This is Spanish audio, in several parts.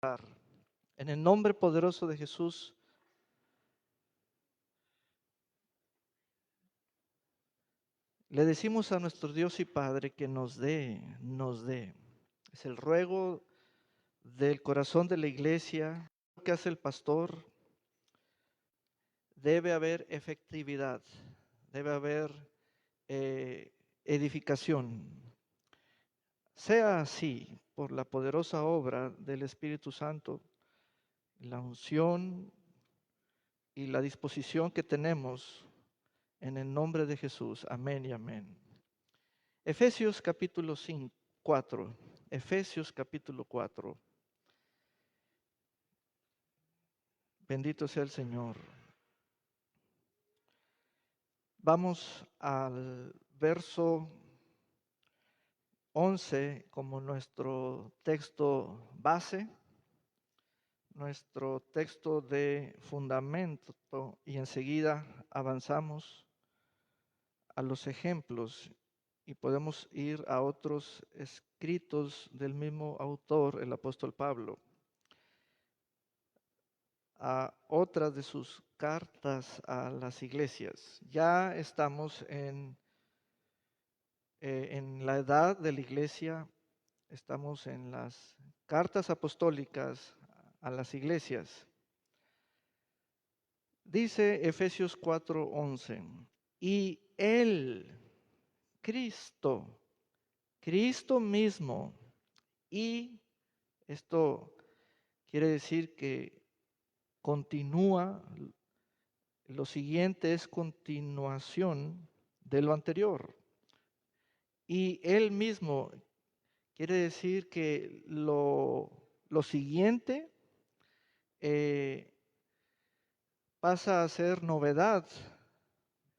En el nombre poderoso de Jesús, le decimos a nuestro Dios y Padre que nos dé. Es el ruego del corazón de la iglesia. Lo que hace el pastor, debe haber efectividad, debe haber edificación. Sea así por la poderosa obra del Espíritu Santo, la unción y la disposición que tenemos en el nombre de Jesús. Amén y amén. Efesios capítulo 4. Efesios capítulo 4. Bendito sea el Señor. Vamos al verso 11 como nuestro texto base, nuestro texto de fundamento, y enseguida avanzamos a los ejemplos y podemos ir a otros escritos del mismo autor, el apóstol Pablo, a otras de sus cartas a las iglesias. Ya estamos en la edad de la iglesia, estamos en las cartas apostólicas a las iglesias. Dice Efesios 4:11, y Él, Cristo mismo, y esto quiere decir que continúa, lo siguiente es continuación de lo anterior. Y Él mismo quiere decir que lo siguiente pasa a ser novedad,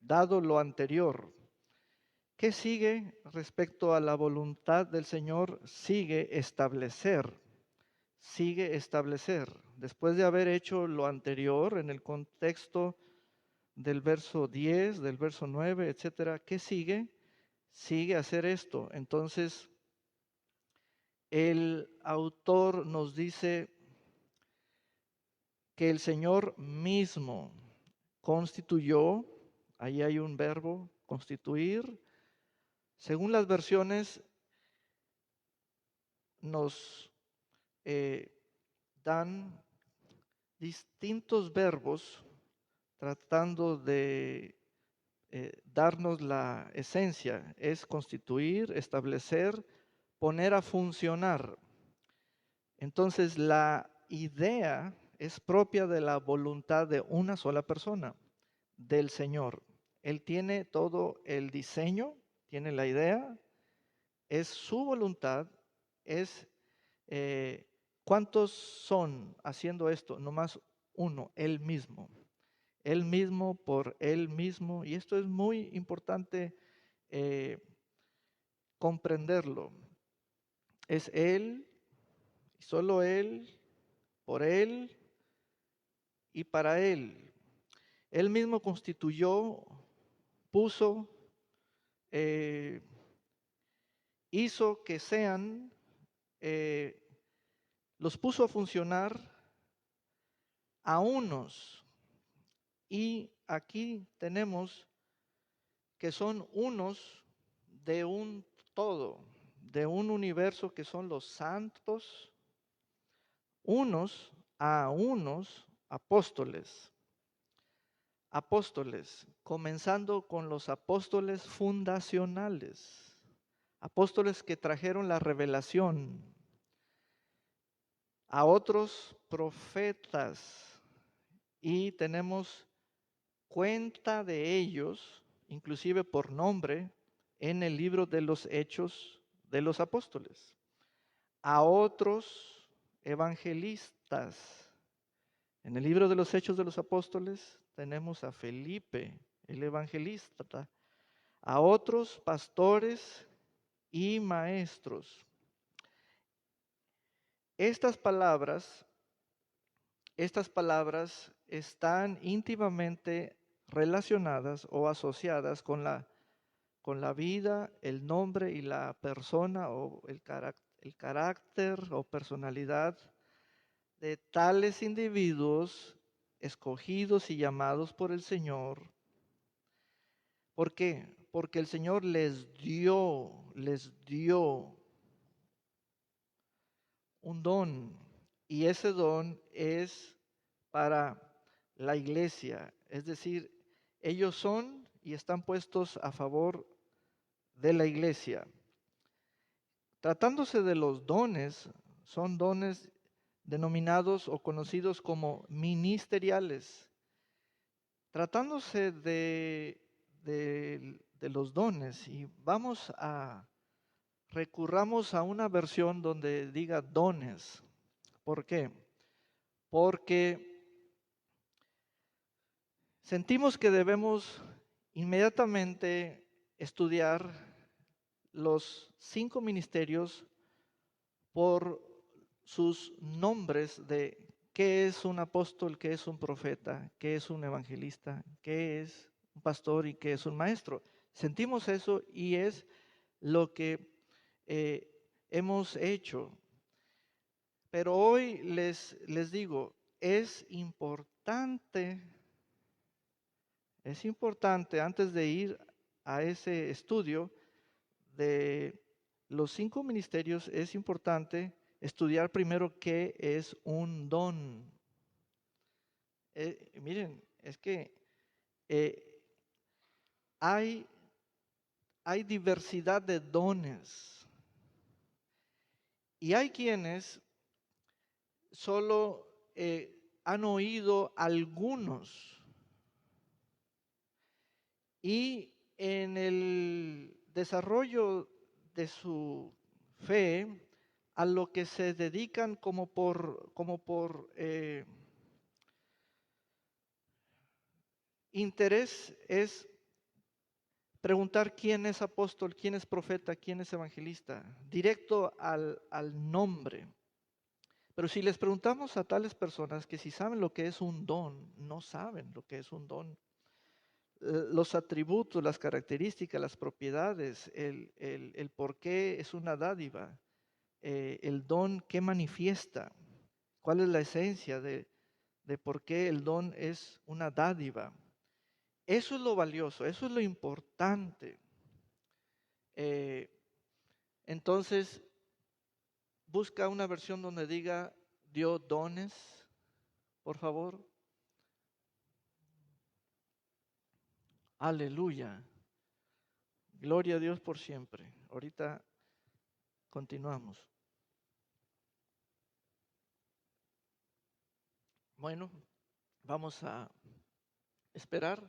dado lo anterior. ¿Qué sigue respecto a la voluntad del Señor? Sigue establecer. Después de haber hecho lo anterior en el contexto del verso 10, del verso 9, etcétera, ¿qué sigue? Sigue hacer esto. Entonces, el autor nos dice que el Señor mismo constituyó, ahí hay un verbo, constituir. Según las versiones, nos dan distintos verbos tratando de darnos la esencia. Es constituir, establecer, poner a funcionar. Entonces, la idea es propia de la voluntad de una sola persona, del Señor. Él tiene todo el diseño, tiene la idea, es su voluntad, es ¿cuántos son haciendo esto? Nomás uno, Él mismo. Él mismo por Él mismo. Y esto es muy importante comprenderlo. Es Él, solo Él, por Él y para Él. Él mismo constituyó, puso, hizo que sean, los puso a funcionar a unos. Y aquí tenemos que son unos de un todo, de un universo que son los santos, unos apóstoles. Apóstoles, comenzando con los apóstoles fundacionales, apóstoles que trajeron la revelación, a otros profetas, y tenemos cuenta de ellos, inclusive por nombre, en el libro de los Hechos de los Apóstoles. A otros evangelistas. En el libro de los Hechos de los Apóstoles tenemos a Felipe, el evangelista, a otros pastores y maestros. Estas palabras están íntimamente relacionadas o asociadas con la vida, el nombre y la persona o el carácter o personalidad de tales individuos escogidos y llamados por el Señor. ¿Por qué? Porque el Señor les dio un don, y ese don es para la iglesia, es decir, ellos son y están puestos a favor de la iglesia. Tratándose de los dones, son dones denominados o conocidos como ministeriales. Tratándose de los dones, y recurramos a una versión donde diga dones. ¿Por qué? Porque sentimos que debemos inmediatamente estudiar los 5 ministerios por sus nombres de qué es un apóstol, qué es un profeta, qué es un evangelista, qué es un pastor y qué es un maestro. Sentimos eso y es lo que hemos hecho. Pero hoy les digo, es importante antes de ir a ese estudio de los 5 ministerios, es importante estudiar primero qué es un don. Miren, es que eh, hay, hay diversidad de dones y hay quienes solo han oído algunos, y en el desarrollo de su fe, a lo que se dedican como por interés es preguntar quién es apóstol, quién es profeta, quién es evangelista, directo al nombre. Pero si les preguntamos a tales personas que si saben lo que es un don, no saben lo que es un don. Los atributos, las características, las propiedades, el por qué es una dádiva, el don que manifiesta, cuál es la esencia de por qué el don es una dádiva. Eso es lo valioso, eso es lo importante. Eh, entonces, busca una versión donde diga dio dones, por favor. Aleluya. Gloria a Dios por siempre. Ahorita continuamos. Bueno, vamos a esperar.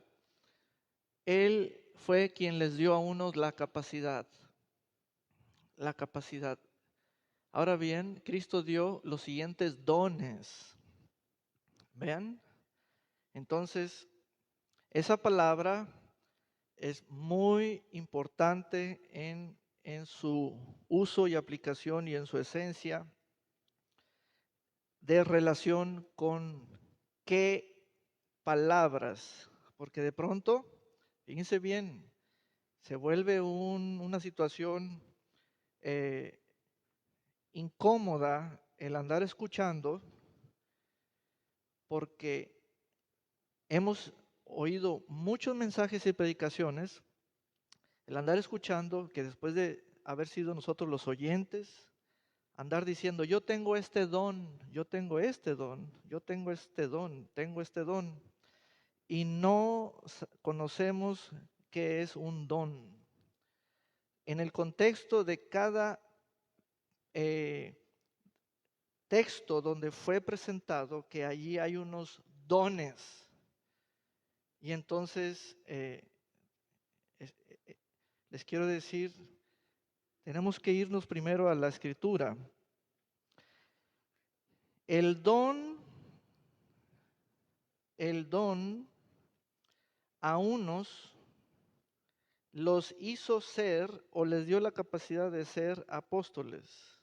Él fue quien les dio a unos la capacidad. La capacidad. Ahora bien, Cristo dio los siguientes dones. ¿Vean? Entonces, esa palabra es muy importante en su uso y aplicación y en su esencia de relación con qué palabras, porque de pronto, fíjense bien, se vuelve una situación incómoda el andar escuchando, porque hemos oído muchos mensajes y predicaciones, el andar escuchando que después de haber sido nosotros los oyentes, andar diciendo, yo tengo este don, yo tengo este don, yo tengo este don, tengo este don, y no conocemos qué es un don. En el contexto de cada eh, texto donde fue presentado, que allí hay unos dones, y entonces les quiero decir, tenemos que irnos primero a la escritura. El don a unos los hizo ser o les dio la capacidad de ser apóstoles.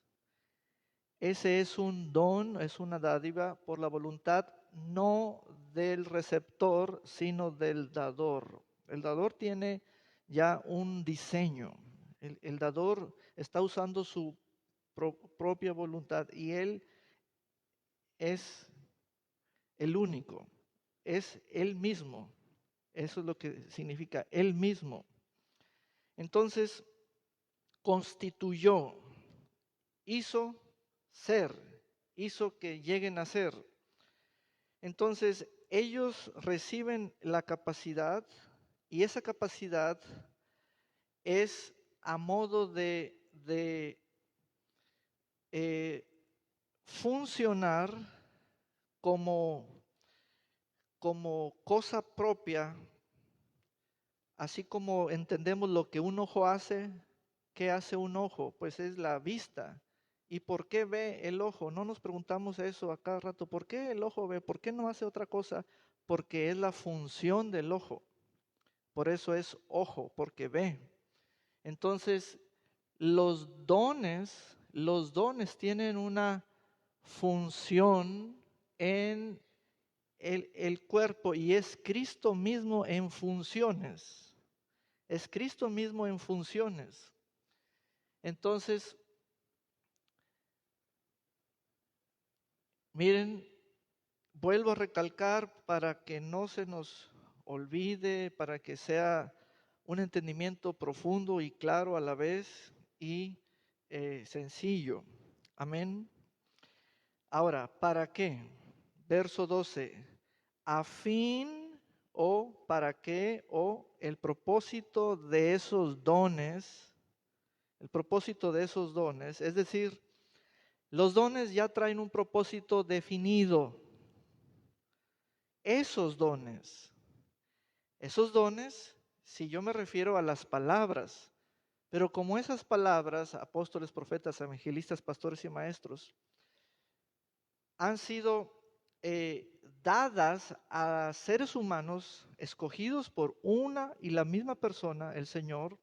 Ese es un don, es una dádiva por la voluntad no del receptor, sino del dador. El dador tiene ya un diseño. El dador está usando su propia voluntad y él es el único, es Él mismo. Eso es lo que significa Él mismo. Entonces, constituyó, hizo ser, hizo que lleguen a ser. Entonces, ellos reciben la capacidad y esa capacidad es a modo de funcionar como, como cosa propia, así como entendemos lo que un ojo hace. ¿Qué hace un ojo? Pues es la vista. ¿Y por qué ve el ojo? No nos preguntamos eso a cada rato. ¿Por qué el ojo ve? ¿Por qué no hace otra cosa? Porque es la función del ojo. Por eso es ojo, porque ve. Entonces, los dones tienen una función en el cuerpo y es Cristo mismo en funciones. Es Cristo mismo en funciones. Entonces, miren, vuelvo a recalcar para que no se nos olvide, para que sea un entendimiento profundo y claro a la vez y sencillo. Amén. Ahora, ¿para qué? Verso 12. A fin o para qué o el propósito de esos dones, el propósito de esos dones, es decir, los dones ya traen un propósito definido. Esos dones, si yo me refiero a las palabras, pero como esas palabras, apóstoles, profetas, evangelistas, pastores y maestros, han sido dadas a seres humanos escogidos por una y la misma persona, el Señor,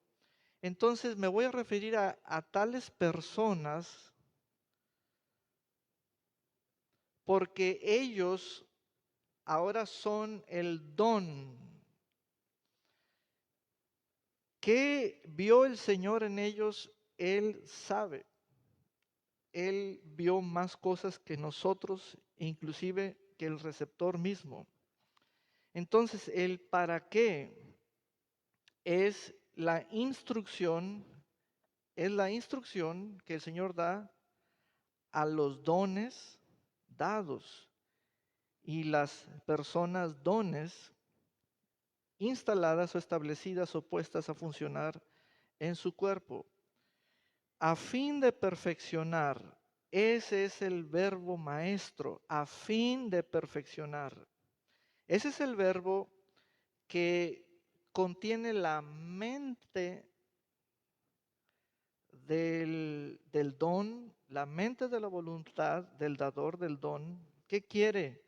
entonces me voy a referir a tales personas porque ellos ahora son el don. ¿Qué vio el Señor en ellos? Él sabe. Él vio más cosas que nosotros, inclusive que el receptor mismo. Entonces, el para qué es la instrucción que el Señor da a los dones dados y las personas dones instaladas o establecidas o puestas a funcionar en su cuerpo, a fin de perfeccionar. Ese es el verbo maestro, a fin de perfeccionar. Ese es el verbo que contiene la mente del don, la mente de la voluntad del dador del don. ¿Qué quiere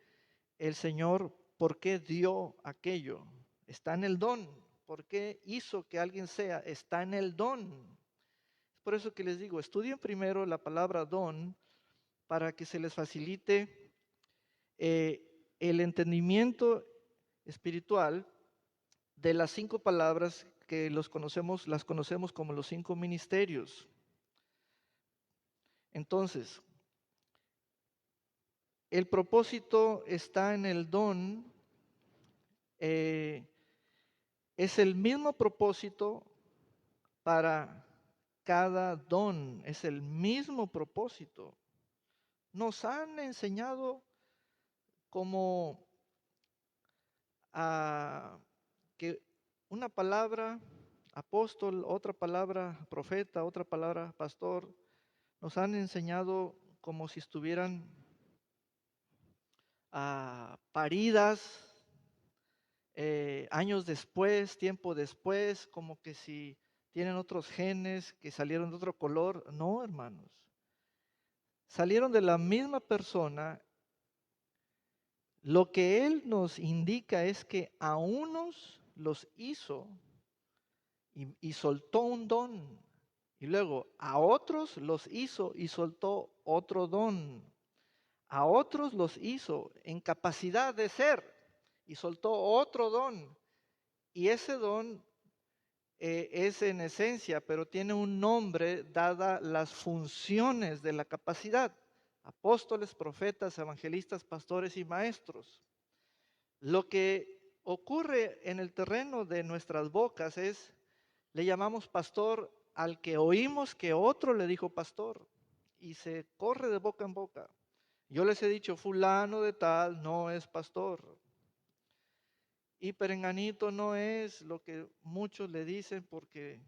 el Señor? ¿Por qué dio aquello? Está en el don. ¿Por qué hizo que alguien sea? Está en el don. Es por eso que les digo, estudien primero la palabra don para que se les facilite el entendimiento espiritual de las 5 palabras que las conocemos como los 5 ministerios. Entonces, el propósito está en el don, es el mismo propósito para cada don, es el mismo propósito. Nos han enseñado como que una palabra apóstol, otra palabra profeta, otra palabra pastor, nos han enseñado como si estuvieran paridas años después, tiempo después, como que si tienen otros genes que salieron de otro color. No, hermanos. Salieron de la misma persona. Lo que Él nos indica es que a unos los hizo y soltó un don. Y luego a otros los hizo y soltó otro don. A otros los hizo en capacidad de ser y soltó otro don. Y ese don es en esencia, pero tiene un nombre dada las funciones de la capacidad. apóstoles, profetas, evangelistas, pastores y maestros. Lo que ocurre en el terreno de nuestras bocas es, le llamamos pastor al que oímos que otro le dijo pastor y se corre de boca en boca. Yo les he dicho, fulano de tal no es pastor. Y perenganito no es lo que muchos le dicen porque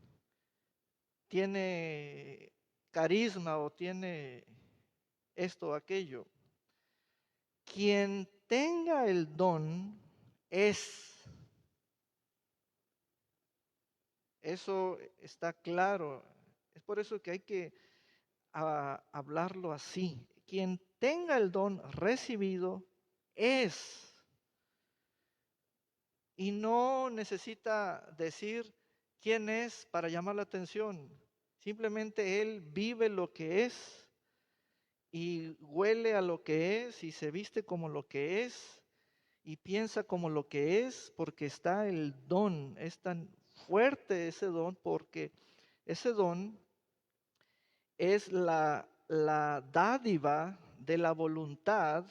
tiene carisma o tiene esto o aquello. Quien tenga el don es. Eso está claro. Es por eso que hay que hablarlo así. Quien tenga el don recibido es. Y no necesita decir quién es para llamar la atención. Simplemente él vive lo que es y huele a lo que es y se viste como lo que es y piensa como lo que es porque está el don. Es tan fuerte ese don porque ese don es la dádiva de la voluntad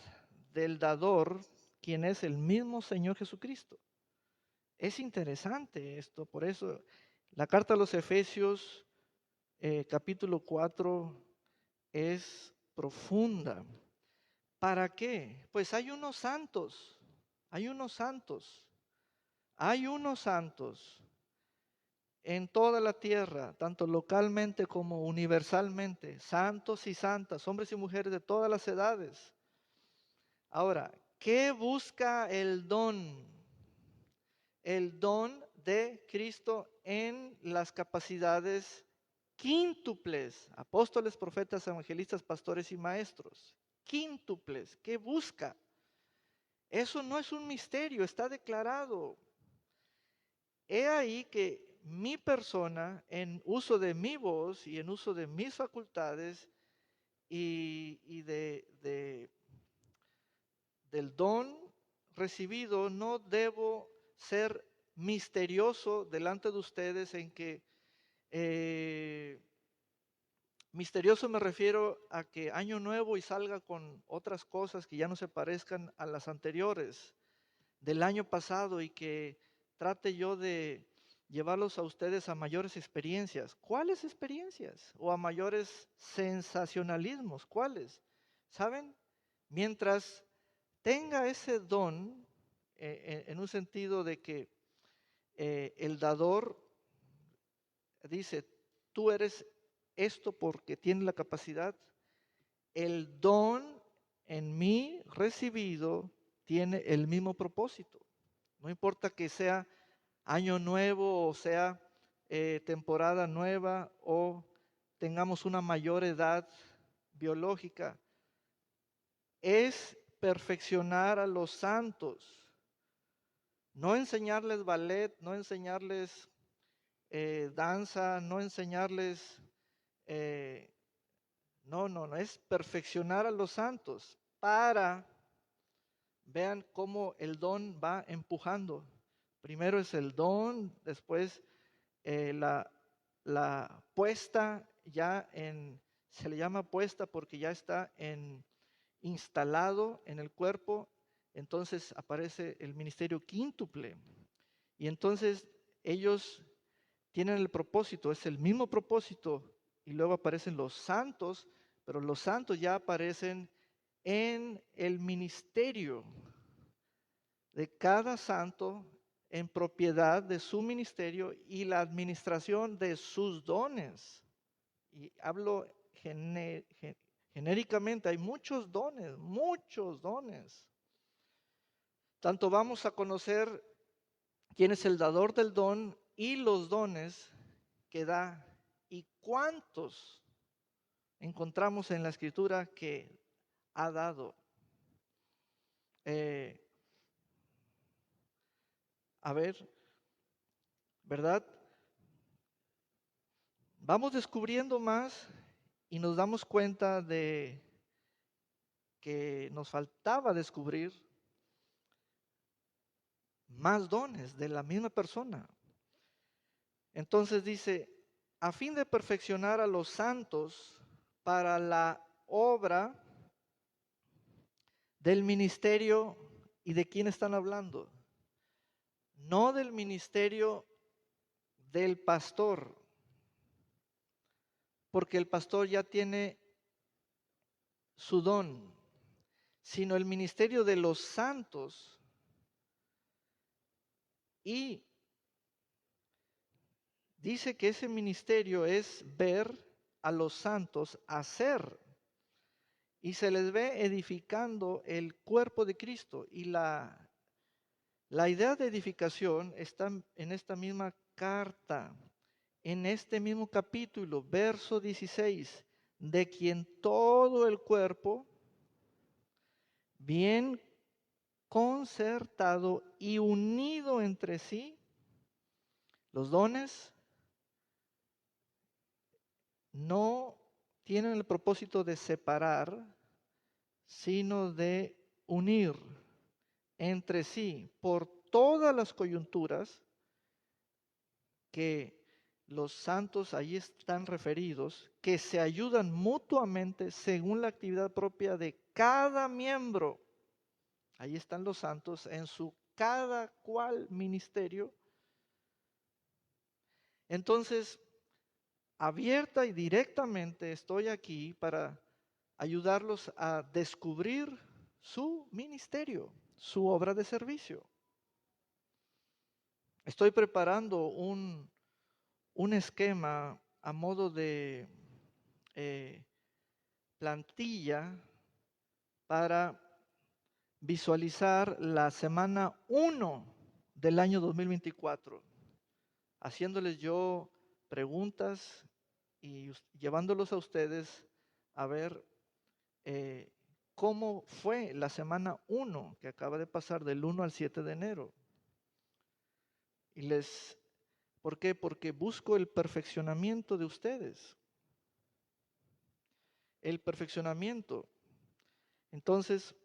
del dador, quien es el mismo Señor Jesucristo. Es interesante esto, por eso la carta a los Efesios capítulo 4 es profunda. ¿Para qué? Pues hay unos santos, hay unos santos, hay unos santos en toda la tierra, tanto localmente como universalmente, santos y santas, hombres y mujeres de todas las edades. Ahora, ¿qué busca el don? El don de Cristo en las capacidades quíntuples, apóstoles, profetas, evangelistas, pastores y maestros. Quíntuples, ¿qué busca? Eso no es un misterio, está declarado. He ahí que mi persona, en uso de mi voz y en uso de mis facultades y del don recibido, no debo ser misterioso delante de ustedes en que misterioso me refiero a que año nuevo y salga con otras cosas que ya no se parezcan a las anteriores del año pasado y que trate yo de llevarlos a ustedes a mayores experiencias. ¿Cuáles experiencias? O a mayores sensacionalismos. ¿Cuáles? ¿Saben? Mientras tenga ese don, en un sentido de que el dador dice, tú eres esto porque tienes la capacidad, el don en mí recibido tiene el mismo propósito. No importa que sea año nuevo o sea temporada nueva o tengamos una mayor edad biológica, es perfeccionar a los santos, no enseñarles ballet, no enseñarles danza, no enseñarles, no, es perfeccionar a los santos para, vean cómo el don va empujando. Primero es el don, después la puesta ya se le llama puesta porque ya está instalado en el cuerpo, entonces aparece el ministerio quíntuple. Y entonces ellos tienen el propósito, es el mismo propósito, y luego aparecen los santos, pero los santos ya aparecen en el ministerio de cada santo en propiedad de su ministerio y la administración de sus dones. Y hablo genéricamente, hay muchos dones, muchos dones. Tanto vamos a conocer quién es el dador del don y los dones que da y cuántos encontramos en la escritura que ha dado. A ver, ¿verdad? Vamos descubriendo más y nos damos cuenta de que nos faltaba descubrir más dones de la misma persona. Entonces dice, a fin de perfeccionar a los santos para la obra del ministerio. ¿Y de quién están hablando? No del ministerio del pastor, porque el pastor ya tiene su don, sino el ministerio de los santos. Y dice que ese ministerio es ver a los santos hacer, y se les ve edificando el cuerpo de Cristo. Y la idea de edificación está en esta misma carta, en este mismo capítulo, verso 16, de quien todo el cuerpo, bien concertado y unido entre sí, los dones no tienen el propósito de separar, sino de unir entre sí por todas las coyunturas que los santos ahí están referidos, que se ayudan mutuamente según la actividad propia de cada miembro. Ahí están los santos en su cada cual ministerio. Entonces, abierta y directamente estoy aquí para ayudarlos a descubrir su ministerio, su obra de servicio. Estoy preparando un esquema a modo de plantilla para visualizar la semana 1 del año 2024, haciéndoles yo preguntas y llevándolos a ustedes a ver cómo fue la semana 1 que acaba de pasar del 1 al 7 de enero. Y ¿por qué? Porque busco el perfeccionamiento de ustedes. El perfeccionamiento. Entonces,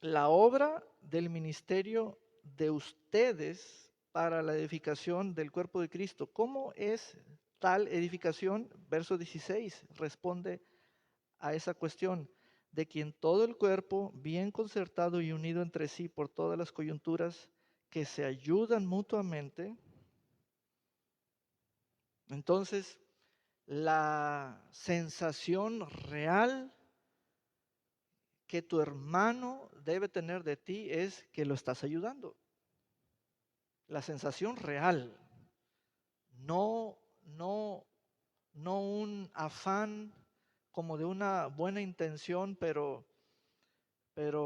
la obra del ministerio de ustedes para la edificación del cuerpo de Cristo. ¿Cómo es tal edificación? Verso 16 responde a esa cuestión, de quien todo el cuerpo, bien concertado y unido entre sí por todas las coyunturas, que se ayudan mutuamente. Entonces, la sensación real que tu hermano debe tener de ti es que lo estás ayudando. La sensación real, no un afán como de una buena intención, pero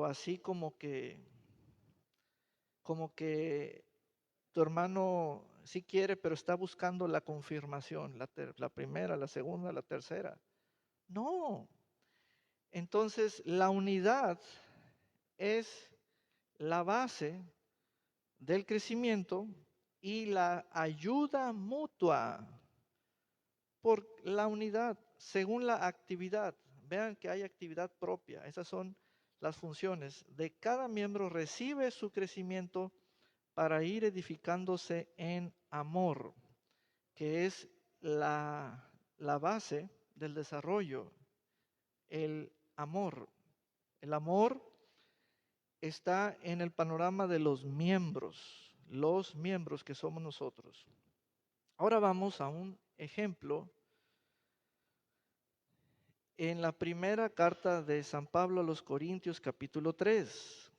así como que tu hermano sí quiere, pero está buscando la confirmación, la primera, la segunda, la tercera. No. Entonces, la unidad es la base del crecimiento y la ayuda mutua por la unidad, según la actividad. Vean que hay actividad propia. Esas son las funciones. De cada miembro recibe su crecimiento para ir edificándose en amor, que es la base del desarrollo. El amor. El amor está en el panorama de los miembros que somos nosotros. Ahora vamos a un ejemplo en la primera carta de San Pablo a los Corintios, capítulo 3.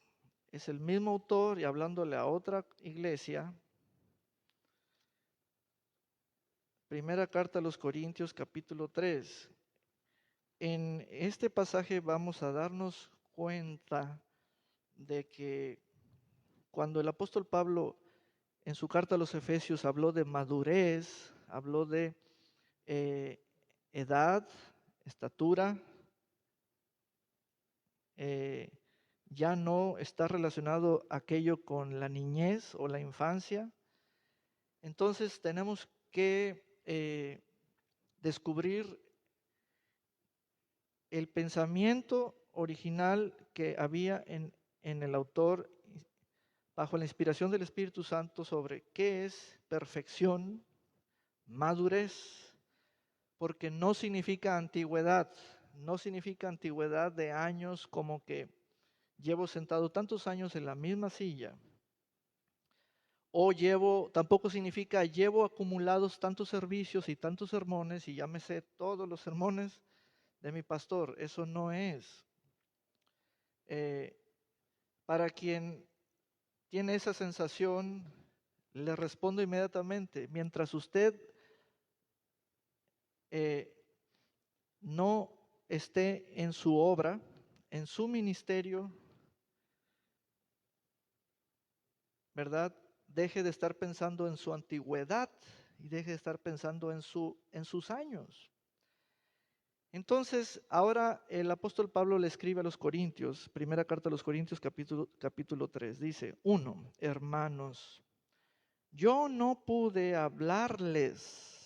Es el mismo autor y hablándole a otra iglesia. Primera carta a los Corintios, capítulo 3. En este pasaje vamos a darnos cuenta de que cuando el apóstol Pablo en su carta a los Efesios habló de madurez, habló de edad, estatura, ya no está relacionado aquello con la niñez o la infancia. Entonces tenemos que descubrir el pensamiento original que había en el autor bajo la inspiración del Espíritu Santo sobre qué es perfección, madurez, porque no significa antigüedad de años como que llevo sentado tantos años en la misma silla. O tampoco significa llevo acumulados tantos servicios y tantos sermones y ya me sé todos los sermones de mi pastor. Eso no es. Eh, para quien tiene esa sensación, le respondo inmediatamente, mientras usted no esté en su obra, en su ministerio, ¿verdad? Deje de estar pensando en su antigüedad y deje de estar pensando en sus años. Entonces, ahora el apóstol Pablo le escribe a los Corintios, primera carta a los Corintios, capítulo 3, dice: 1, hermanos, yo no pude hablarles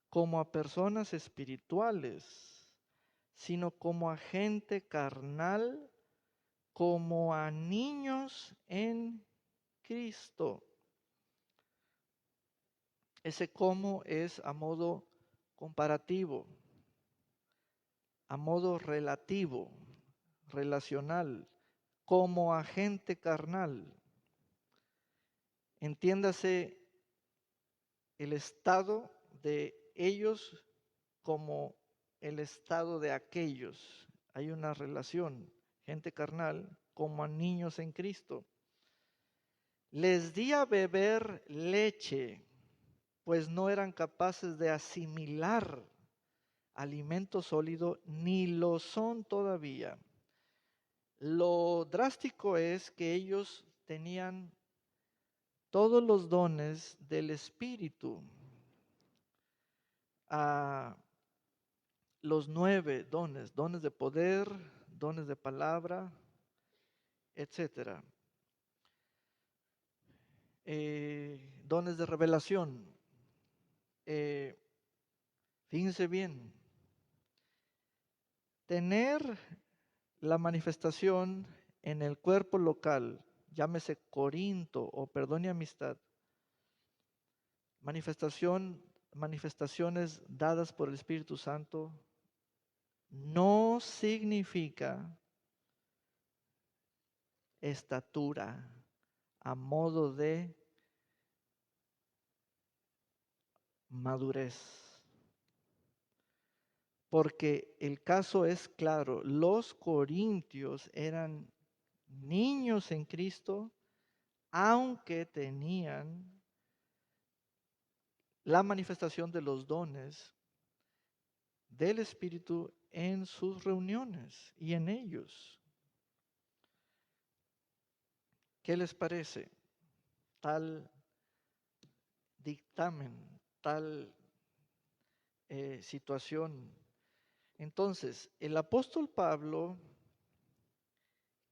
como a personas espirituales, sino como a gente carnal, como a niños en Cristo. Ese cómo es a modo comparativo, a modo relativo, relacional, como a gente carnal. Entiéndase el estado de ellos como el estado de aquellos. Hay una relación, gente carnal, como a niños en Cristo. Les di a beber leche, pues no eran capaces de asimilar alimento sólido, ni lo son todavía. Lo drástico es que ellos tenían todos los dones del Espíritu, los 9 dones, dones de poder, dones de palabra, etcétera. Dones de revelación. Fíjense bien, tener la manifestación en el cuerpo local, llámese Corinto o perdón y amistad, manifestaciones dadas por el Espíritu Santo, no significa estatura a modo de madurez. Porque el caso es claro, los corintios eran niños en Cristo, aunque tenían la manifestación de los dones del Espíritu en sus reuniones y en ellos. ¿Qué les parece tal dictamen, tal situación? Entonces, el apóstol Pablo,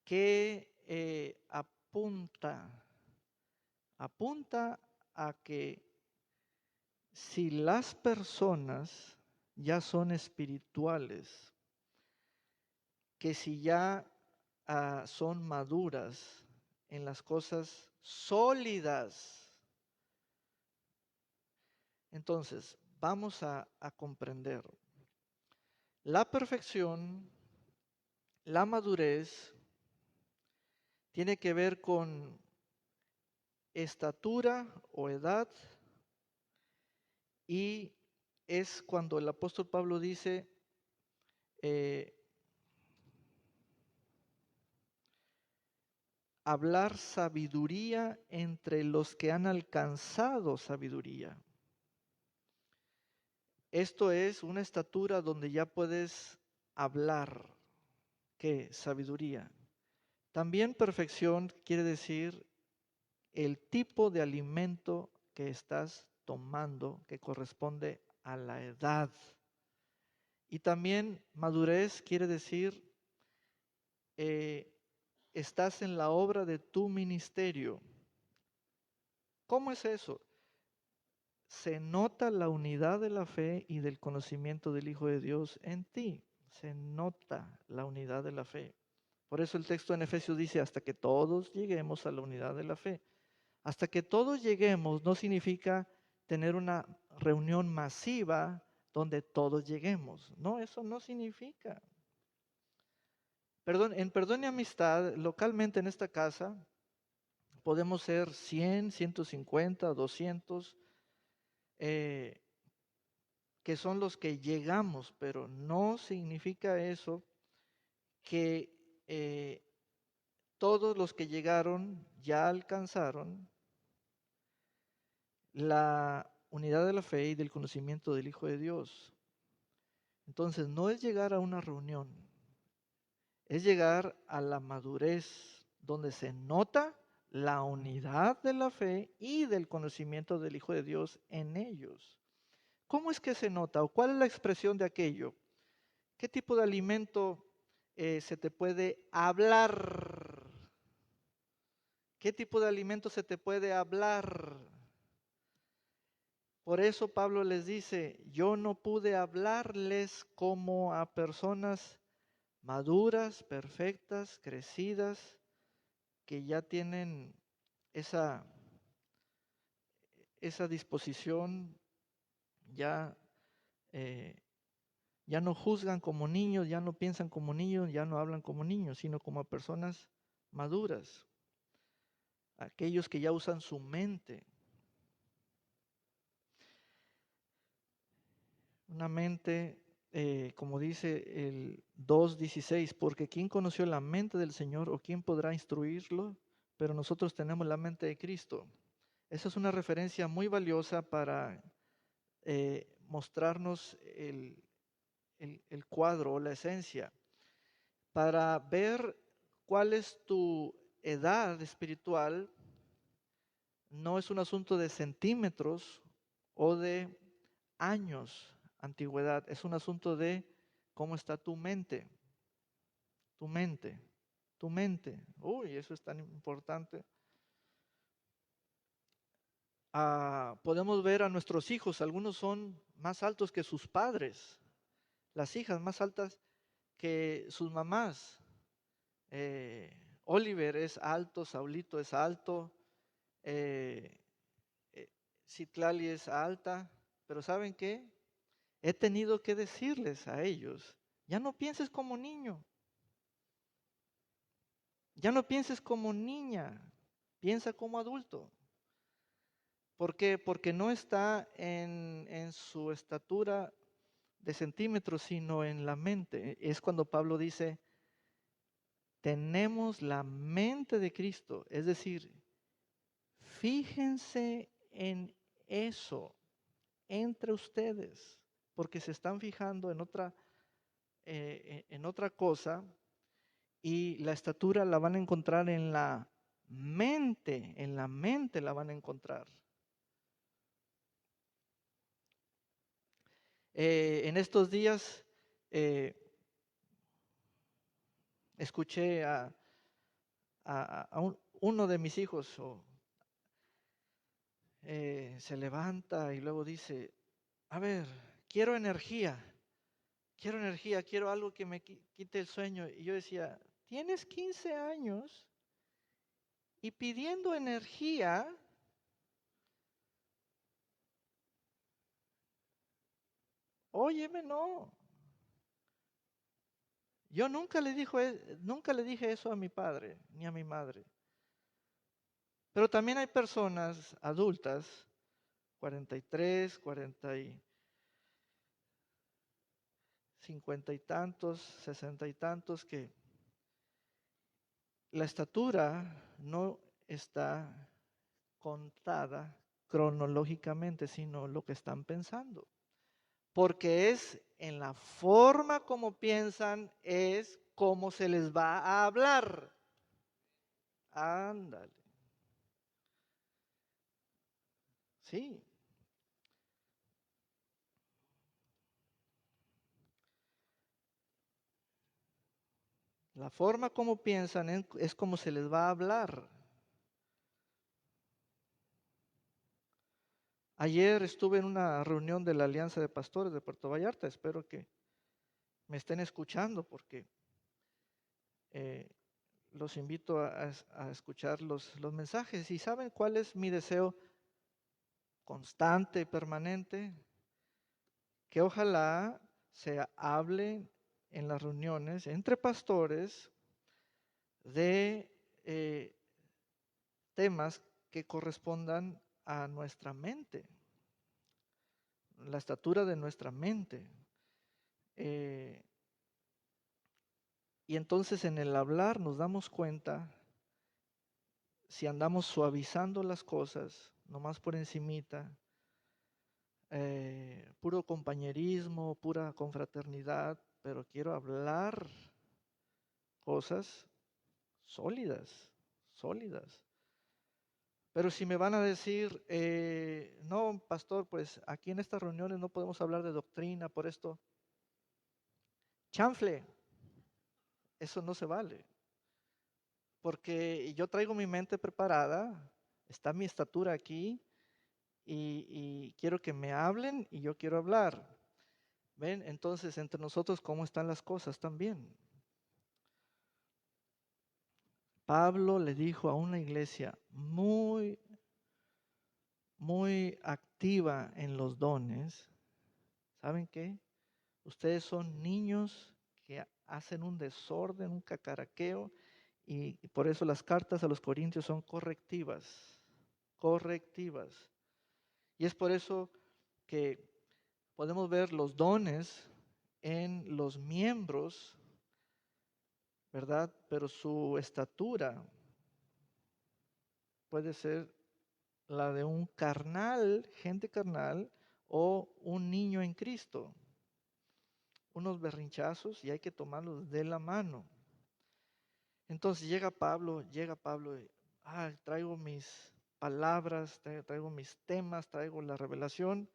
que apunta a que si las personas ya son espirituales, que si ya son maduras en las cosas sólidas, entonces vamos a comprender la perfección, la madurez, tiene que ver con estatura o edad, y es cuando el apóstol Pablo dice, hablar sabiduría entre los que han alcanzado sabiduría. Esto es una estatura donde ya puedes hablar. ¿Qué? Sabiduría. También perfección quiere decir el tipo de alimento que estás tomando que corresponde a la edad. Y también madurez quiere decir estás en la obra de tu ministerio. ¿Cómo es eso? Se nota la unidad de la fe y del conocimiento del Hijo de Dios en ti. Se nota la unidad de la fe. Por eso el texto en Efesios dice, hasta que todos lleguemos a la unidad de la fe. Hasta que todos lleguemos no significa tener una reunión masiva donde todos lleguemos. No, eso no significa. En perdón y amistad, localmente en esta casa, podemos ser 100, 150, 200, que son los que llegamos, pero no significa eso que todos los que llegaron ya alcanzaron la unidad de la fe y del conocimiento del Hijo de Dios. Entonces, no es llegar a una reunión, es llegar a la madurez donde se nota la unidad de la fe y del conocimiento del Hijo de Dios en ellos. ¿Cómo es que se nota o cuál es la expresión de aquello? ¿Qué tipo de alimento se te puede hablar? ¿Qué tipo de alimento se te puede hablar? Por eso Pablo les dice, yo no pude hablarles como a personas maduras, perfectas, crecidas, que ya tienen esa, esa disposición, ya, eh, ya no juzgan como niños, ya no piensan como niños, ya no hablan como niños, sino como a personas maduras, aquellos que ya usan su mente. Una mente, como dice el 2:16, porque ¿quién conoció la mente del Señor o quién podrá instruirlo? Pero nosotros tenemos la mente de Cristo. Esa es una referencia muy valiosa para mostrarnos el cuadro o la esencia, para ver cuál es tu edad espiritual. No es un asunto de centímetros o de años, antigüedad, es un asunto de cómo está tu mente, tu mente, tu mente. Uy, eso es tan importante. Podemos ver a nuestros hijos, algunos son más altos que sus padres, las hijas más altas que sus mamás. Oliver es alto, Saulito es alto, eh, Citlali es alta, pero ¿saben qué? He tenido que decirles a ellos, ya no pienses como niño, ya no pienses como niña, piensa como adulto. ¿Por qué? Porque no está en su estatura de centímetros, sino en la mente. Es cuando Pablo dice, tenemos la mente de Cristo. Es decir, fíjense en eso entre ustedes, porque se están fijando en otra cosa y la estatura la van a encontrar en la mente la van a encontrar. En estos días escuché a uno de mis hijos se levanta y luego dice, a ver, quiero energía, quiero algo que me quite el sueño. Y yo decía, tienes 15 años y pidiendo energía. Óyeme, no. Yo nunca le dije eso a mi padre ni a mi madre. Pero también hay personas adultas, 43, 40 y 50 y tantos, 60 y tantos, que la estatura no está contada cronológicamente, sino lo que están pensando. Porque es en la forma como piensan, es como se les va a hablar. Ándale. Sí. La forma como piensan es como se les va a hablar. Ayer estuve en una reunión de la Alianza de Pastores de Puerto Vallarta. Espero que me estén escuchando porque eh, los invito a escuchar los mensajes. ¿Y saben cuál es mi deseo constante y permanente? Que ojalá se hable en las reuniones entre pastores de temas que correspondan a nuestra mente, la estatura de nuestra mente. Y entonces en el hablar nos damos cuenta si andamos suavizando las cosas, nomás por encimita, puro compañerismo, pura confraternidad, pero quiero hablar cosas sólidas, sólidas. Pero si me van a decir, no, pastor, pues aquí en estas reuniones no podemos hablar de doctrina por esto, chanfle, eso no se vale. Porque yo traigo mi mente preparada, está mi estatura aquí y quiero que me hablen y yo quiero hablar. ¿Ven? Entonces, entre nosotros, ¿cómo están las cosas también? Pablo le dijo a una iglesia muy, muy activa en los dones, ¿saben qué? Ustedes son niños que hacen un desorden, un cacaraqueo, y por eso las cartas a los corintios son correctivas, correctivas. Y es por eso que podemos ver los dones en los miembros, ¿verdad? Pero su estatura puede ser la de un carnal, gente carnal, o un niño en Cristo. Unos berrinchazos y hay que tomarlos de la mano. Entonces llega Pablo y, traigo mis palabras, traigo mis temas, traigo la revelación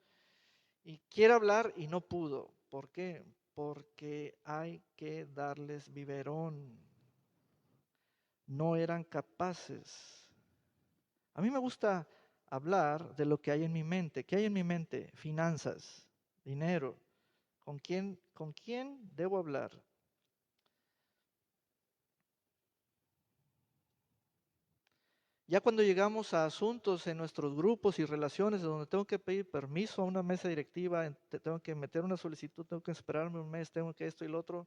y quiere hablar y no pudo. ¿Por qué? Porque hay que darles biberón. No eran capaces. A mí me gusta hablar de lo que hay en mi mente. ¿Qué hay en mi mente? Finanzas, dinero. Con quién debo hablar? Ya cuando llegamos a asuntos en nuestros grupos y relaciones donde tengo que pedir permiso a una mesa directiva, tengo que meter una solicitud, tengo que esperarme un mes, tengo que esto y lo otro,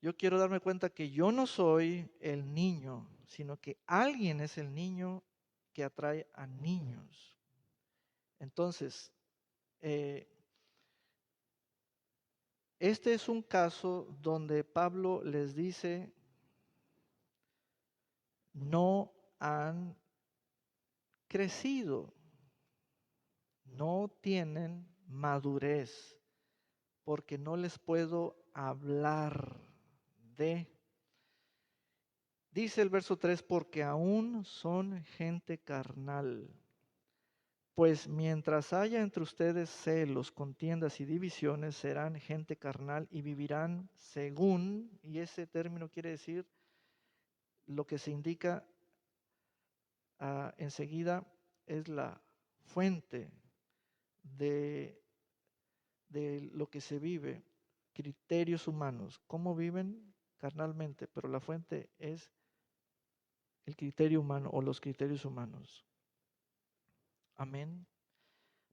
yo quiero darme cuenta que yo no soy el niño, sino que alguien es el niño que atrae a niños. Entonces, eh, este es un caso donde Pablo les dice, no han crecido, no tienen madurez, porque no les puedo hablar de. Dice el verso 3, porque aún son gente carnal. Pues mientras haya entre ustedes celos, contiendas y divisiones, serán gente carnal y vivirán según, y ese término quiere decir lo que se indica enseguida, es la fuente de, de lo que se vive, criterios humanos. ¿Cómo viven? Carnalmente, pero la fuente es el criterio humano o los criterios humanos. Amén.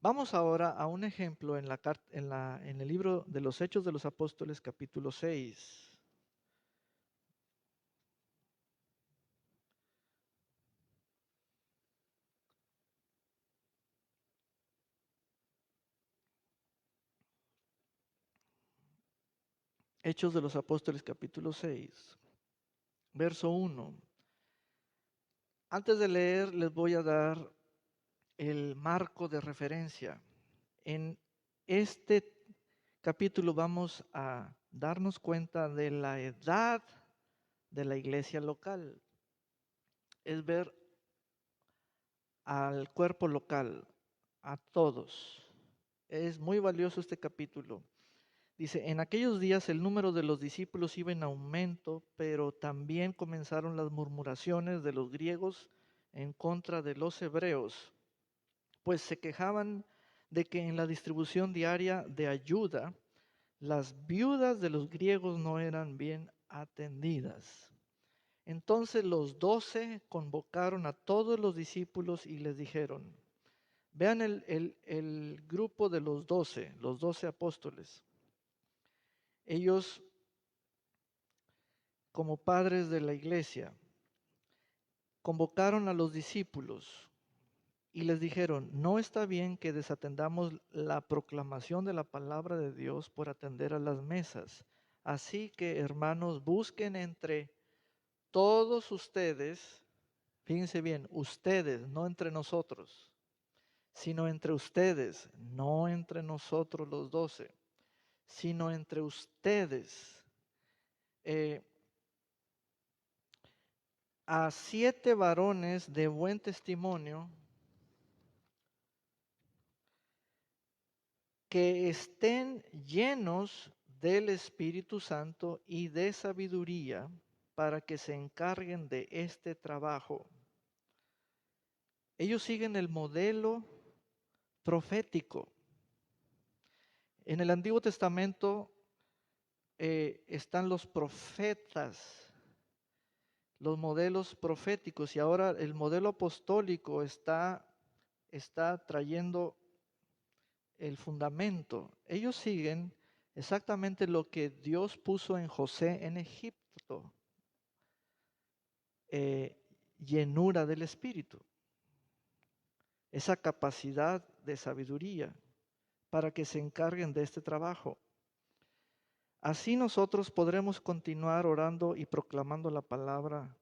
Vamos ahora a un ejemplo en el libro de los Hechos de los Apóstoles, capítulo 6. Hechos de los Apóstoles, capítulo 6, verso 1. Antes de leer, les voy a dar el marco de referencia. En este capítulo vamos a darnos cuenta de la edad de la iglesia local. Es ver al cuerpo local, a todos. Es muy valioso este capítulo. Dice, en aquellos días el número de los discípulos iba en aumento, pero también comenzaron las murmuraciones de los griegos en contra de los hebreos, pues se quejaban de que en la distribución diaria de ayuda, las viudas de los griegos no eran bien atendidas. Entonces los 12 convocaron a todos los discípulos y les dijeron, vean el grupo de los 12 apóstoles. Ellos como padres de la iglesia, convocaron a los discípulos y les dijeron, no está bien que desatendamos la proclamación de la palabra de Dios por atender a las mesas. Así que, hermanos, busquen entre todos ustedes, fíjense bien, ustedes, no entre nosotros, sino entre ustedes, no entre nosotros los 12, sino entre ustedes, a 7 varones de buen testimonio que estén llenos del Espíritu Santo y de sabiduría para que se encarguen de este trabajo. Ellos siguen el modelo profético. En el Antiguo Testamento están los profetas, los modelos proféticos, y ahora el modelo apostólico está trayendo el fundamento. Ellos siguen exactamente lo que Dios puso en José en Egipto, llenura del Espíritu, esa capacidad de sabiduría para que se encarguen de este trabajo. Así nosotros podremos continuar orando y proclamando la palabra.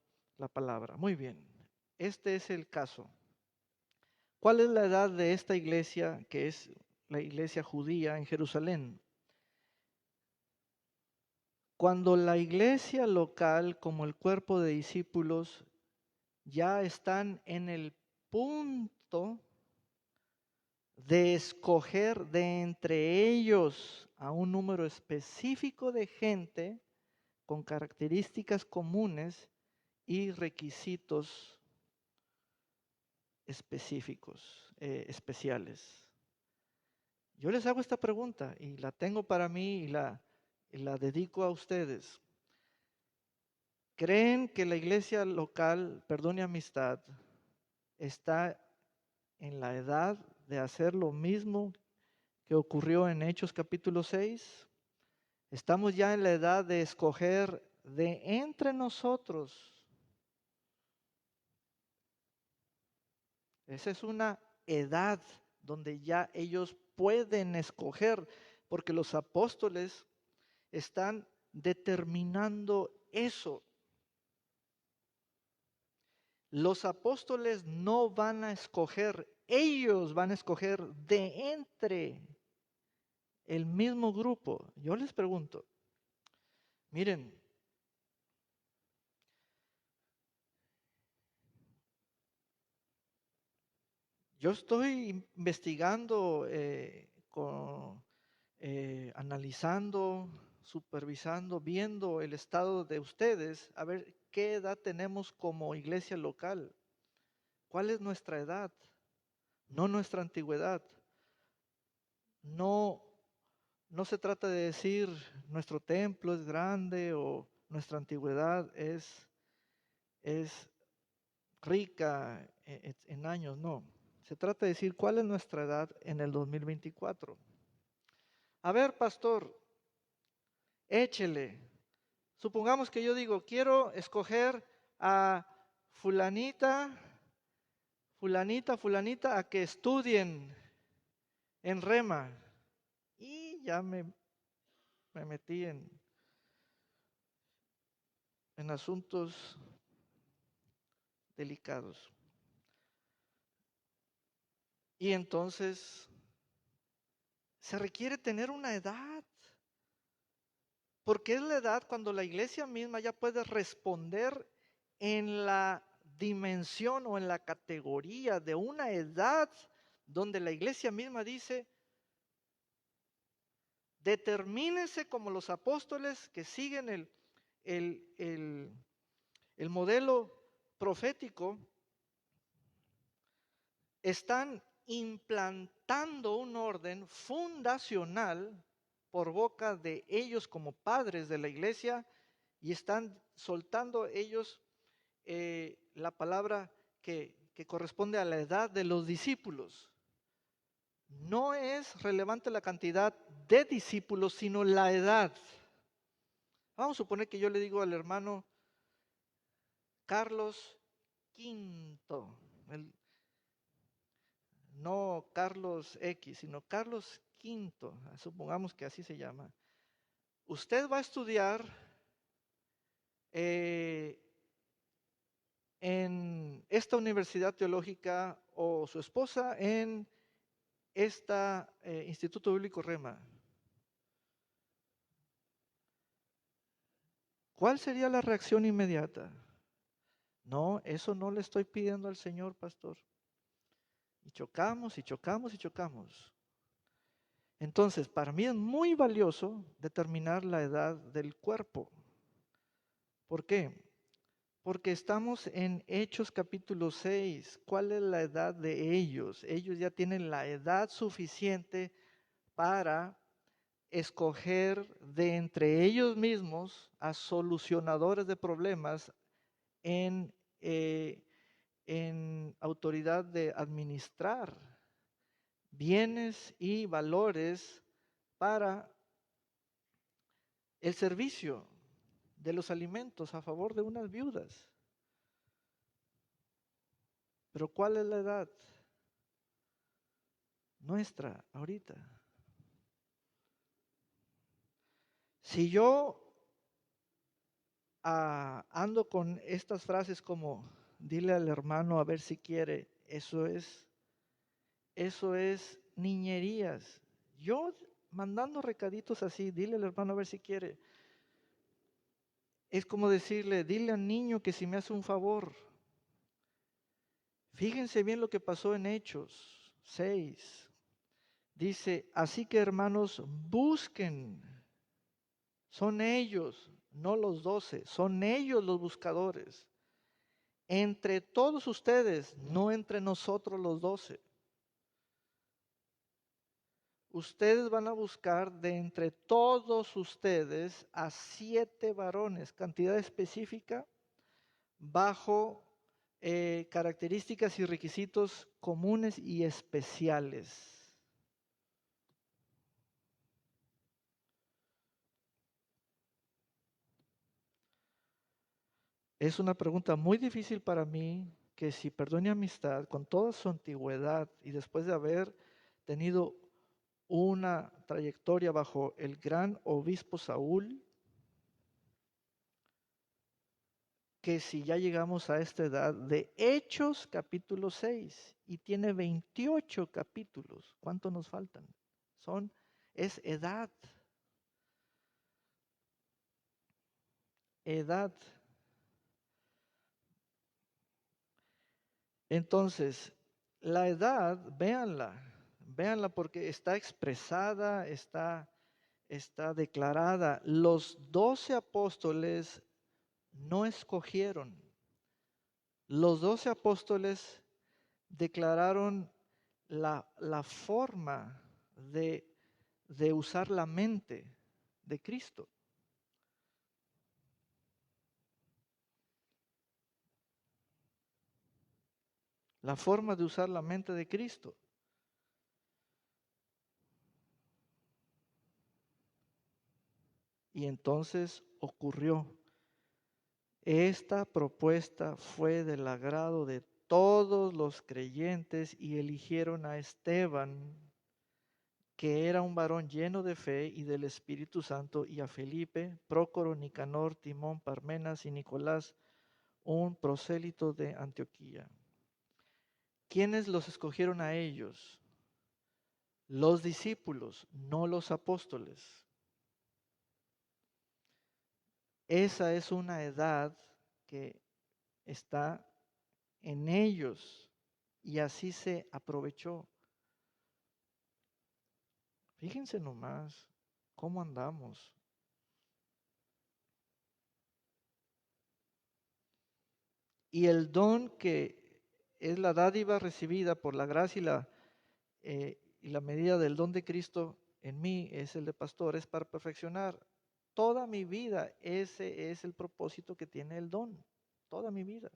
Muy bien, este es el caso. ¿Cuál es la edad de esta iglesia, que es la iglesia judía en Jerusalén? Cuando la iglesia local, como el cuerpo de discípulos, ya están en el punto de escoger de entre ellos a un número específico de gente con características comunes y requisitos específicos, especiales. Yo les hago esta pregunta y la tengo para mí y la dedico a ustedes. ¿Creen que la iglesia local, Perdón y Amistad, está en la edad de hacer lo mismo que ocurrió en Hechos capítulo 6? Estamos ya en la edad de escoger de entre nosotros. Esa es una edad donde ya ellos pueden escoger, porque los apóstoles están determinando eso. Los apóstoles no van a escoger, ellos van a escoger de entre el mismo grupo. Yo les pregunto, miren, yo estoy investigando, analizando, supervisando, viendo el estado de ustedes, a ver qué edad tenemos como iglesia local. ¿Cuál es nuestra edad? No nuestra antigüedad. No, no se trata de decir nuestro templo es grande o nuestra antigüedad es rica en años, no. Se trata de decir cuál es nuestra edad en el 2024. A ver, pastor, échele. Supongamos que yo digo, quiero escoger a fulanita, a que estudien en Rema. Y ya me metí en asuntos delicados. Y entonces se requiere tener una edad, porque es la edad cuando la iglesia misma ya puede responder en la dimensión o en la categoría de una edad donde la iglesia misma dice, determínese como los apóstoles que siguen el modelo profético, están implantando un orden fundacional por boca de ellos como padres de la iglesia y están soltando ellos la palabra que corresponde a la edad de los discípulos. No es relevante la cantidad de discípulos, sino la edad. Vamos a suponer que yo le digo al hermano Carlos Quinto, no Carlos X, sino Carlos Quinto, supongamos que así se llama. Usted va a estudiar en esta universidad teológica o su esposa en este Instituto Bíblico Rema. ¿Cuál sería la reacción inmediata? No, eso no le estoy pidiendo al Señor, pastor. Y chocamos y chocamos y chocamos. Entonces, para mí es muy valioso determinar la edad del cuerpo. ¿Por qué? Porque estamos en Hechos capítulo 6. ¿Cuál es la edad de ellos? Ellos ya tienen la edad suficiente para escoger de entre ellos mismos a solucionadores de problemas en, en autoridad de administrar bienes y valores para el servicio de los alimentos a favor de unas viudas. Pero ¿cuál es la edad nuestra ahorita? Si yo ando con estas frases como dile al hermano a ver si quiere, eso es niñerías. Yo mandando recaditos así, dile al hermano a ver si quiere. Es como decirle, dile al niño que si me hace un favor. Fíjense bien lo que pasó en Hechos 6. Dice, así que hermanos, busquen. Son ellos, no los 12, son ellos los buscadores. Entre todos ustedes, no entre nosotros los 12. Ustedes van a buscar de entre todos ustedes a 7 varones, cantidad específica, bajo características y requisitos comunes y especiales. Es una pregunta muy difícil para mí que si perdone amistad con toda su antigüedad y después de haber tenido una trayectoria bajo el gran obispo Saúl, que si ya llegamos a esta edad de Hechos capítulo 6 y tiene 28 capítulos, ¿cuántos nos faltan? Es edad. Edad. Entonces, la edad, véanla porque está expresada, está declarada. Los 12 apóstoles no escogieron. Los 12 apóstoles declararon la forma de usar la mente de Cristo. La forma de usar la mente de Cristo. Y entonces ocurrió. Esta propuesta fue del agrado de todos los creyentes y eligieron a Esteban, que era un varón lleno de fe y del Espíritu Santo, y a Felipe, Prócoro, Nicanor, Timón, Parmenas y Nicolás, un prosélito de Antioquía. ¿Quiénes los escogieron a ellos? Los discípulos, no los apóstoles. Esa es una edad que está en ellos y así se aprovechó. Fíjense nomás cómo andamos. Y el don que es la dádiva recibida por la gracia y la medida del don de Cristo en mí es el de pastor, es para perfeccionar. Toda mi vida, ese es el propósito que tiene el don. Toda mi vida.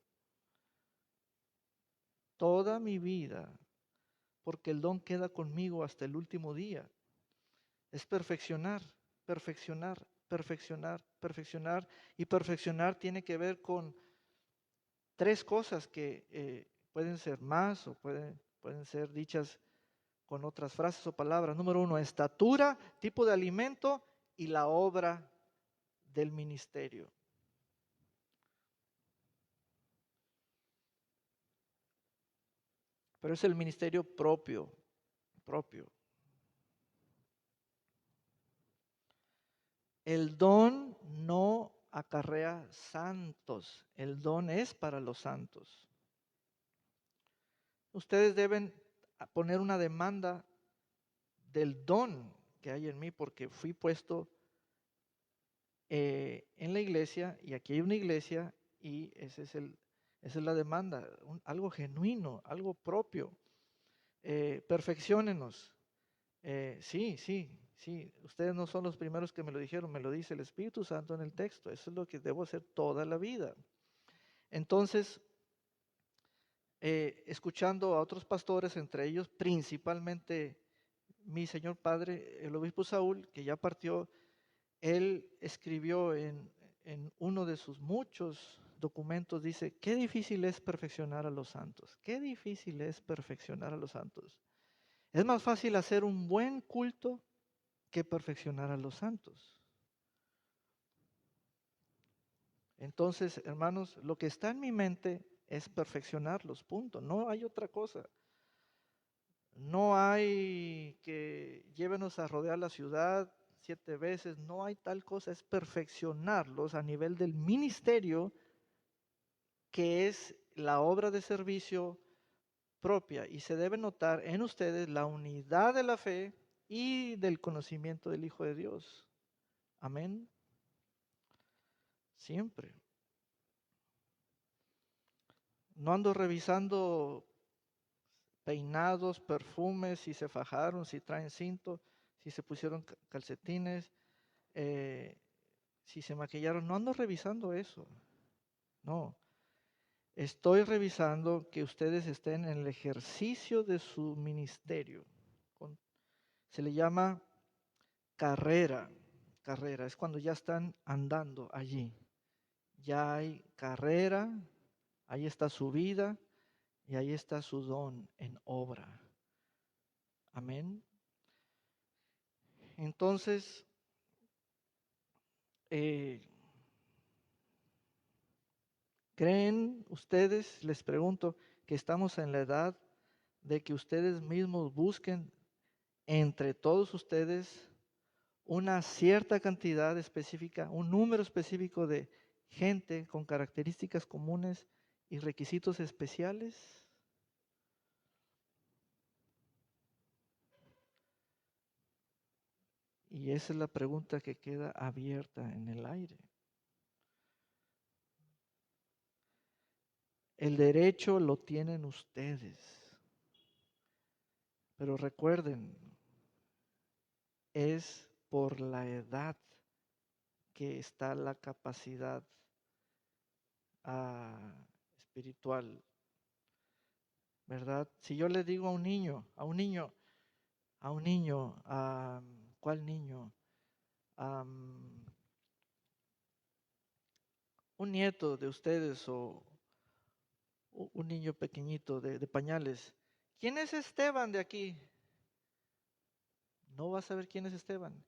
Toda mi vida. Porque el don queda conmigo hasta el último día. Es perfeccionar, perfeccionar, perfeccionar, perfeccionar. Y perfeccionar tiene que ver con tres cosas que pueden ser más o pueden ser dichas con otras frases o palabras. Número uno, estatura, tipo de alimento y la obra del ministerio. Pero es el ministerio propio. El don no acarrea santos, el don es para los santos. Ustedes deben poner una demanda del don que hay en mí porque fui puesto en la iglesia y aquí hay una iglesia y esa es la demanda, algo genuino, algo propio. Perfecciónenos. Sí, ustedes no son los primeros que me lo dijeron, me lo dice el Espíritu Santo en el texto, eso es lo que debo hacer toda la vida. Entonces, escuchando a otros pastores, entre ellos principalmente mi señor padre, el obispo Saúl, que ya partió, él escribió en uno de sus muchos documentos, dice, qué difícil es perfeccionar a los santos, qué difícil es perfeccionar a los santos. Es más fácil hacer un buen culto que perfeccionar a los santos. Entonces, hermanos, lo que está en mi mente es perfeccionarlos, punto. No hay otra cosa. No hay que llévenos a rodear la ciudad 7 veces, no hay tal cosa, es perfeccionarlos a nivel del ministerio, que es la obra de servicio propia. Y se debe notar en ustedes la unidad de la fe y del conocimiento del Hijo de Dios. Amén. Siempre. No ando revisando peinados, perfumes, si se fajaron, si traen cinto, si se pusieron calcetines, si se maquillaron. No ando revisando eso. No. Estoy revisando que ustedes estén en el ejercicio de su ministerio. Se le llama carrera. Carrera es cuando ya están andando allí. Ya hay carrera, ahí está su vida y ahí está su don en obra. Amén. Entonces, ¿creen ustedes, les pregunto, que estamos en la edad de que ustedes mismos busquen entre todos ustedes una cierta cantidad específica, un número específico de gente con características comunes y requisitos especiales? Y esa es la pregunta que queda abierta en el aire. El derecho lo tienen ustedes, pero recuerden, es por la edad que está la capacidad espiritual, ¿verdad? Si yo le digo a un niño, ¿cuál niño? Un nieto de ustedes o un niño pequeñito de pañales. ¿Quién es Esteban de aquí? No va a saber quién es Esteban.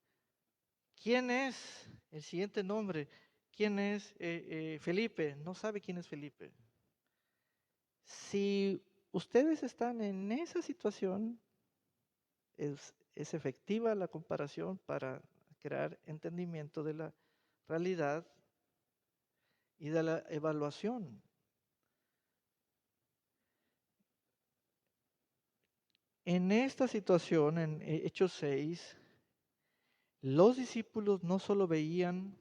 ¿Quién es el siguiente nombre? ¿Quién es Felipe? No sabe quién es Felipe. Si ustedes están en esa situación, es efectiva la comparación para crear entendimiento de la realidad y de la evaluación. En esta situación, en Hechos 6, los discípulos no solo veían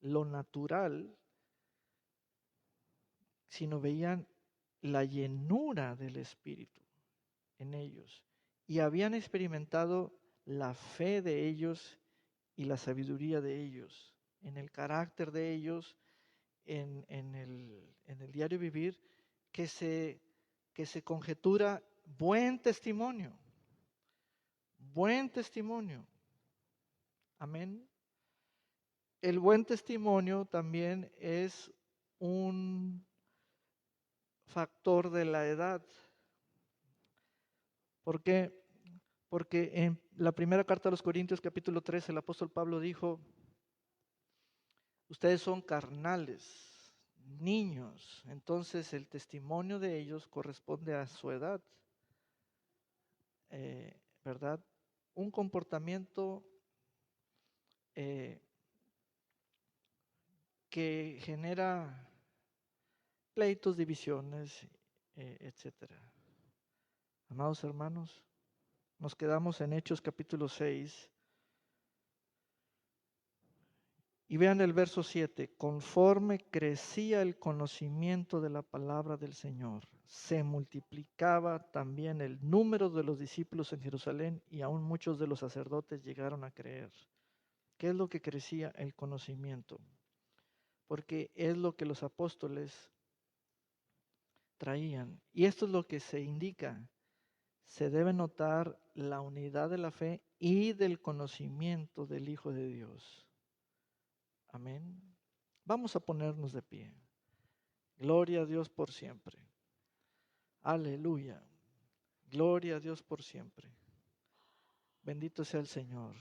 lo natural, sino veían la llenura del Espíritu en ellos y habían experimentado la fe de ellos y la sabiduría de ellos, en el carácter de ellos, en el diario vivir, que se conjetura buen testimonio. Buen testimonio. Amén. el buen testimonio también es un factor de la edad. ¿Por qué? Porque en la primera carta a los Corintios, capítulo 3, el apóstol Pablo dijo, ustedes son carnales, niños, entonces el testimonio de ellos corresponde a su edad, ¿verdad? Un comportamiento que genera pleitos, divisiones, etcétera. Amados hermanos, nos quedamos en Hechos capítulo 6 y vean el verso 7. Conforme crecía el conocimiento de la palabra del Señor, se multiplicaba también el número de los discípulos en Jerusalén y aún muchos de los sacerdotes llegaron a creer. ¿Qué es lo que crecía? El conocimiento. Porque es lo que los apóstoles traían. Y esto es lo que se indica. Se debe notar la unidad de la fe y del conocimiento del Hijo de Dios. Amén. Vamos a ponernos de pie. Gloria a Dios por siempre. Aleluya. Gloria a Dios por siempre. Bendito sea el Señor.